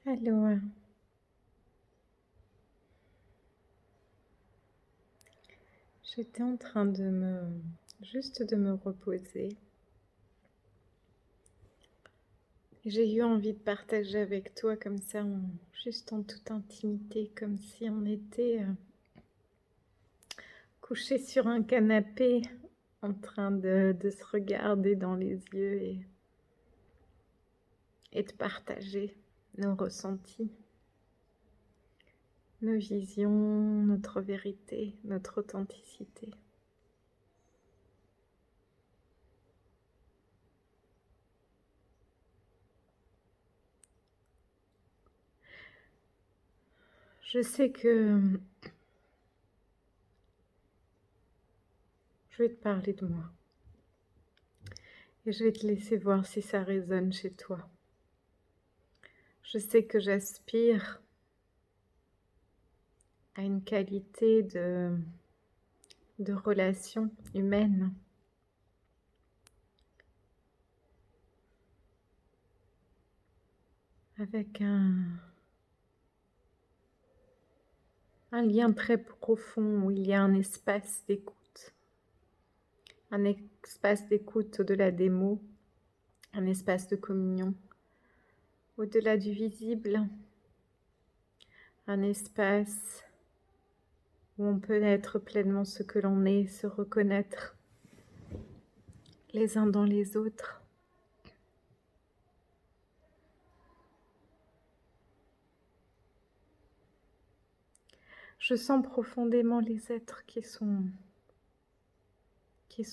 Alors, j'étais en train de me reposer. J'ai eu envie de partager avec toi comme ça, juste en toute intimité, comme si on était couché sur un canapé, en train de se regarder dans les yeux et de partager nos ressentis, nos visions, notre vérité, notre authenticité. Je sais que je vais te parler de moi et je vais te laisser voir si ça résonne chez toi. Je sais que j'aspire à une qualité de relation humaine avec un lien très profond où il y a un espace d'écoute, un espace d'écoute au-delà des mots, un espace de communion au-delà du visible, un espace où on peut être pleinement ce que l'on est, se reconnaître les uns dans les autres. Je sens profondément les êtres qui sont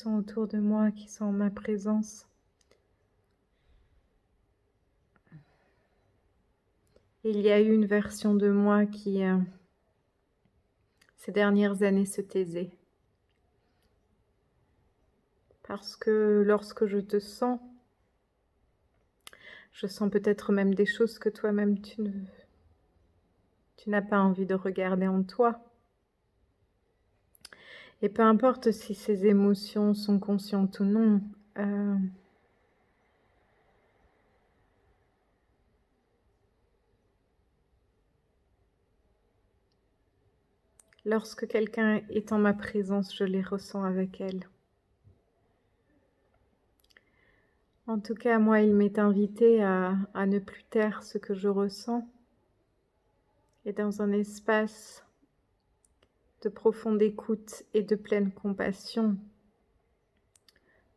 autour de moi, qui sont en ma présence. Il y a eu une version de moi qui, ces dernières années, se taisait. Parce que lorsque je te sens, je sens peut-être même des choses que toi-même tu n'as pas envie de regarder en toi. Et peu importe si ces émotions sont conscientes ou non, lorsque quelqu'un est en ma présence, je les ressens avec elle. En tout cas, moi, il m'est invité à ne plus taire ce que je ressens et dans un espace de profonde écoute et de pleine compassion,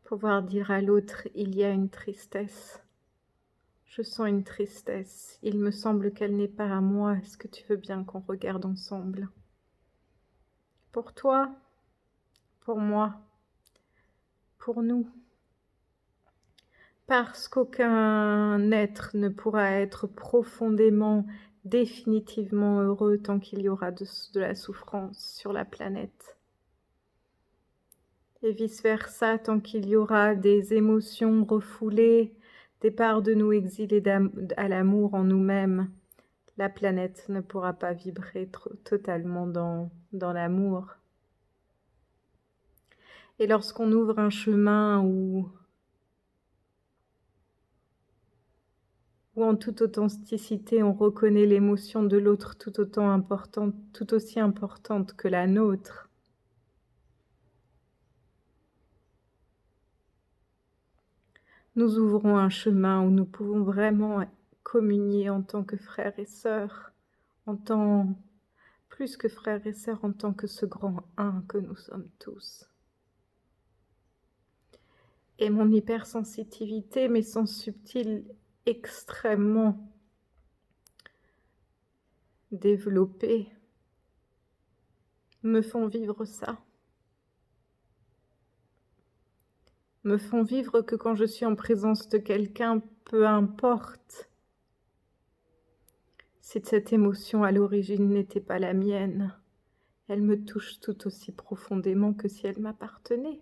pouvoir dire à l'autre, il y a une tristesse. Je sens une tristesse. Il me semble qu'elle n'est pas à moi. Est-ce que tu veux bien qu'on regarde ensemble? Pour toi, pour moi, pour nous. Parce qu'aucun être ne pourra être profondément, définitivement heureux tant qu'il y aura de la souffrance sur la planète. Et vice-versa, tant qu'il y aura des émotions refoulées, des parts de nous exilées à l'amour en nous-mêmes, la planète ne pourra pas vibrer totalement dans l'amour. Et lorsqu'on ouvre un chemin où en toute authenticité, on reconnaît l'émotion de l'autre tout aussi importante que la nôtre, nous ouvrons un chemin où nous pouvons vraiment communier en tant que frères et sœurs, plus que frères et sœurs, en tant que ce grand un que nous sommes tous. Et mon hypersensitivité, mes sens subtils extrêmement développés, me font vivre ça. Me font vivre que quand je suis en présence de quelqu'un, peu importe si cette émotion à l'origine n'était pas la mienne, elle me touche tout aussi profondément que si elle m'appartenait.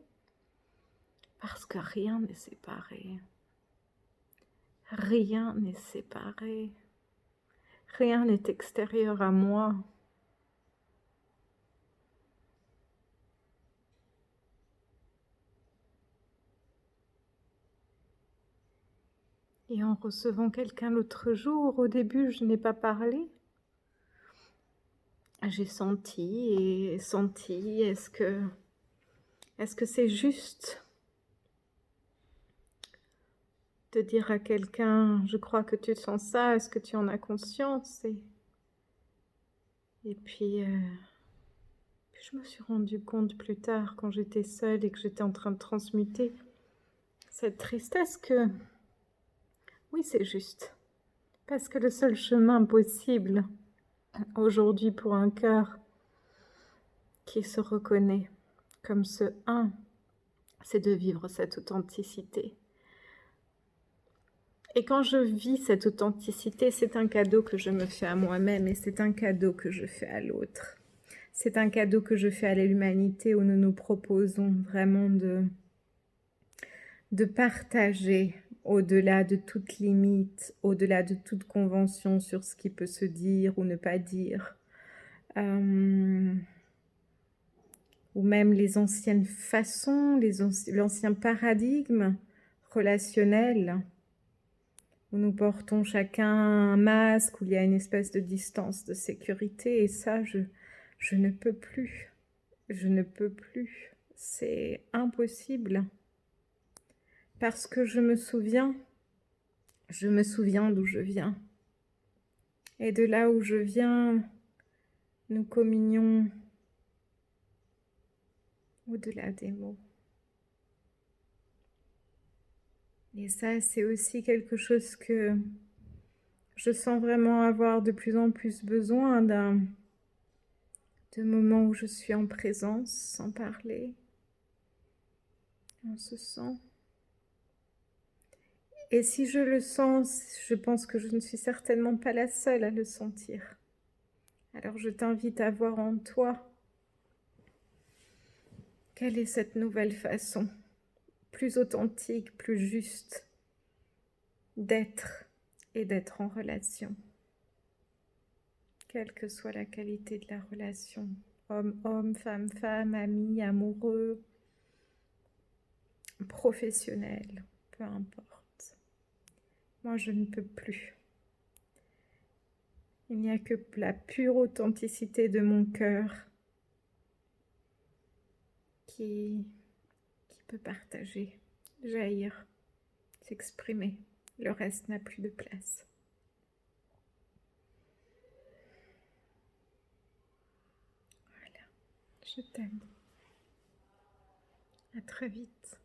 Parce que rien n'est séparé. Rien n'est séparé. Rien n'est extérieur à moi. Et en recevant quelqu'un l'autre jour, au début, je n'ai pas parlé. J'ai senti, est-ce que c'est juste de dire à quelqu'un: «Je crois que tu sens ça, est-ce que tu en as conscience?» Et puis je me suis rendu compte plus tard, quand j'étais seule et que j'étais en train de transmuter cette tristesse, que oui, c'est juste. Parce que le seul chemin possible aujourd'hui pour un cœur qui se reconnaît comme ce un, c'est de vivre cette authenticité. Et quand je vis cette authenticité, c'est un cadeau que je me fais à moi-même et c'est un cadeau que je fais à l'autre. C'est un cadeau que je fais à l'humanité où nous nous proposons vraiment de partager au-delà de toute limite, au-delà de toute convention sur ce qui peut se dire ou ne pas dire. Ou même les anciennes façons, l'ancien paradigme relationnel, où nous portons chacun un masque, où il y a une espèce de distance de sécurité, et ça, je ne peux plus. Je ne peux plus. C'est impossible. Parce que je me souviens d'où je viens. Et de là où je viens, nous communions au-delà des mots. Et ça, c'est aussi quelque chose que je sens vraiment avoir de plus en plus besoin de moments où je suis en présence, sans parler. On se sent. Et si je le sens, je pense que je ne suis certainement pas la seule à le sentir. Alors je t'invite à voir en toi quelle est cette nouvelle façon, plus authentique, plus juste, d'être et d'être en relation. Quelle que soit la qualité de la relation, homme-homme, femme-femme, ami, amoureux, professionnel, peu importe. Moi, je ne peux plus. Il n'y a que la pure authenticité de mon cœur qui peut partager, jaillir, s'exprimer. Le reste n'a plus de place. Voilà, je t'aime. À très vite.